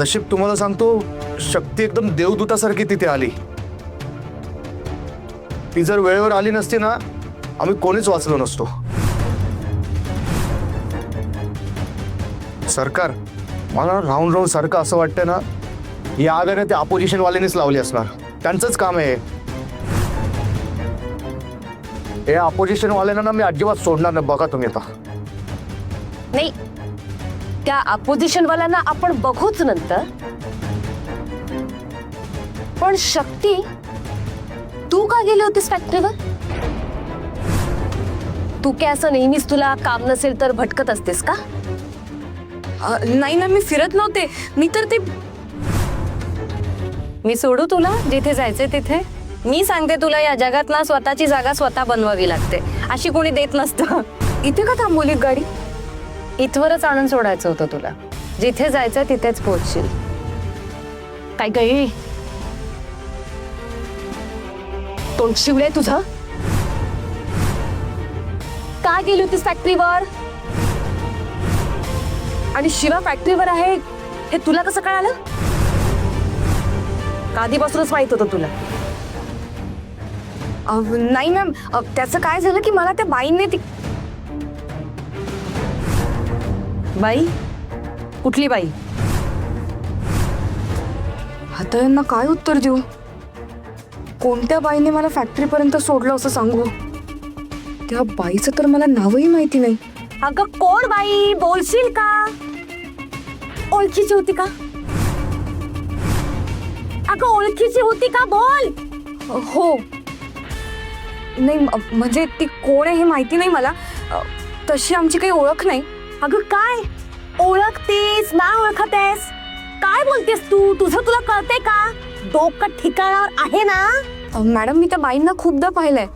नशीब तुम्हाला सांगतो, शक्ती एकदम देवदूतासारखी तिथे आली. ती जर वेळेवर आली नसती ना, आम्ही कोणीच वाचलो नसतो. सरकार, मला राहून राहून सारखं असं वाटतं ना, ही आग आहे ना ते अपोजिशन वाल्यांनीच लावली असणार. त्यांचंच काम आहे हे. अपोजिशन वाल्यांना ना मी अजिबात सोडणार नाही. बघा तुम्ही आता. नाही, त्या अपोजिशन वाल्यांना आपण बघूच नंतर. पण शक्ती, तू का गेली होतीस फॅक्टरीवर? तू काय असं नेहमीच तुला काम नसेल तर भटकत असतेस का? नाही ना, मी फिरत नव्हते. मी तर ते मी सोडू तुला जिथे जायचे तिथे. मी सांगते तुला, या जगात ना स्वतःची जागा स्वतः बनवावी लागते. अशी कोणी देत नसतं. इथे का थांबवली गाडी? इथवरच आणून सोडायचं होतं तुला. जिथे जायचं तिथेच पोहोचशील. काय काय तोंड शिवलंय तुझं? का गेली होतीस फॅक्टरीवर? आणि शिवा फॅक्टरीवर आहे हे तुला कसं कळालं? का आधीपासूनच माहित होतं तुला? नाही मॅम, त्याचं काय झालं की मला त्या बाईंनी ती बाई? कुठली बाई? आता यांना काय उत्तर देऊ? कोणत्या बाईने मला फॅक्टरीपर्यंत सोडलं असं सांगू? त्या बाईचं तर मला नावही माहिती नाही. अगं कोण बाई? बोलशील का? ओळखीची होती का? अगं ओळखीची होती का? बोल. हो. नाही म्हणजे ती कोण आहे हे माहिती नाही मला. तशी आमची काही ओळख नाही. अगं काय ओळखतेस ना ओळखतेस? काय बोलतेस तू? तुझं तुला कळतंय का? डोकं ठिकाणावर आहे ना? मॅडम, मी त्या बाईंना खूपदा पाहिलंय,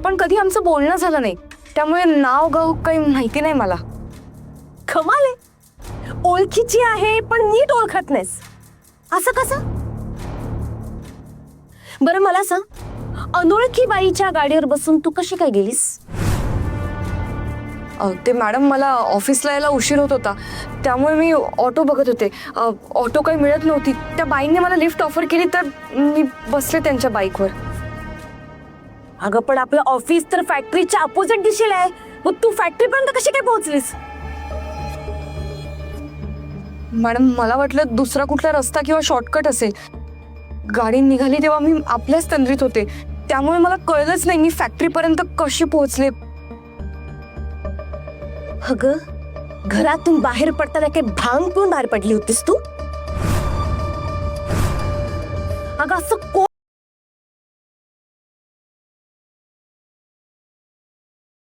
पण कधी आमचं बोलणं झालं नाही. त्यामुळे नाव गाव काही माहिती नाही मला. कमाल आहे. ओळखीची आहे पण नीट ओळखत नाहीस. असं कसं? बरं मला सांग, अनोळखी बाईच्या गाडीवर बसून तू कशी काय गेलीस? ते मॅडम, मला ऑफिसला यायला उशीर होत होता, त्यामुळे मी ऑटो बघत होते. ऑटो काही मिळत नव्हती. त्या बाईंनी मला लिफ्ट ऑफर केली तर मी बसले त्यांच्या बाईकवर. अगं पण आपलं ऑफिस तर फॅक्टरीच्या अपोजिट दिशेला आहे. मग तू फॅक्टरीपर्यंत कशी काय पोहोचलीस? मॅडम, मला वाटलं दुसरा कुठला रस्ता किंवा शॉर्टकट असेल. गाडी निघाली तेव्हा मी आपल्याच तंद्रीत होते, त्यामुळे मला कळलंच नाही मी फॅक्टरीपर्यंत कशी पोहोचले. अगं घरातून बाहेर पडताना काही भांग पिऊन बाहेर पडली होतीस तू? अगं असं